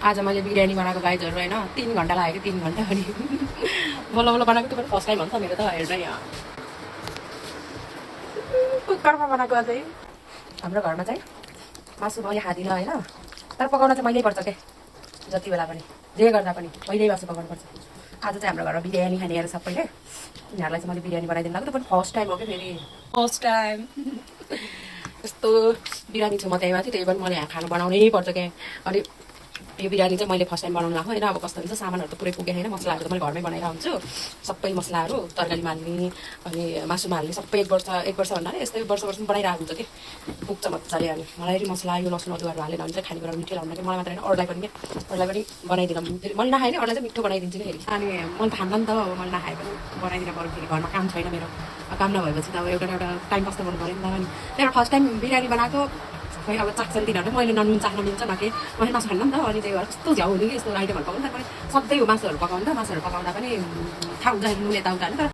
आज मैले बिरयानी बनाएको गाइजहरू होइन 3 घन्टा लाग्यो 3 घन्टा अनि बल्ल बल्ल बनाएको त्यो पनि फर्स्ट टाइम हो नि त मेरो त हेर्न यहाँ कुकरमा बनाएको अझै हाम्रो घरमा चाहिँ मासु मैले खाँदिनँ होइन तर पकाउन चाहिँ महिल्यै पर्छ के जति बेला पनि जे गर्दा पनि पहिल्यै मासु पकाउनु पर्छ आज चाहिँ हाम्रो घरमा बिरयानी खानेहरू सबैले यिनीहरूलाई चाहिँ मैले बिरयानी बनाइदिनु लाग्यो त्यो पनि फर्स्ट टाइम हो कि फेरि फर्स्ट टाइम यस्तो बिरामी छु म त्यहीमाथि त्यही पनि मैले खाना बनाउनै पर्छ क्या अनि यो बिरयानी चाहिँ मैले फर्स्ट टाइम बनाउनु लाग्यो होइन अब कस्तो हुन्छ सामानहरू त पुरै पुगेन होइन मसलाहरू त मैले घरमै बनाएर हुन्छु सबै मसलाहरू तरकारीमा हाल्ने अनि मासुमा हाल्ने सबै एक वर्ष भन्दा यस्तै वर्ष बनाइरहेको हुन्छ कि पुग्छ मजाले अनि मलाई मसला यो लसुन अदुवाहरू हालेन भने चाहिँ खानेकुरा मिठो लाग्दैन कि मलाई मात्र होइन अरूलाई पनि बनाइदिनु फेरि मैले नखाएँ नि अरूलाई चाहिँ मिठो बनाइदिन्छु कि फेरि अनि मैले खान्न नि त अब मैले नखाए पनि बनाइदिनु पऱ्यो फेरि घरमा काम छैन मेरो काम नभएपछि त अब एउटा टाइम पास त गर्नु पऱ्यो नि त अनि त्यही फर्स्ट टाइम बिरयानी बनाएको खै अब चाख्छन् तिनीहरू मैले ननुन चाख्न मिल्छ न के मैले मासु खान्न नि त अनि त्यही भएर कस्तो झ्याउ हुने कि यस्तो आइटमहरू पकाउनु त मैले सधैँ मासुहरू पकाउँदा पनि थाहा हुन्छ नुन यताउता होइन तर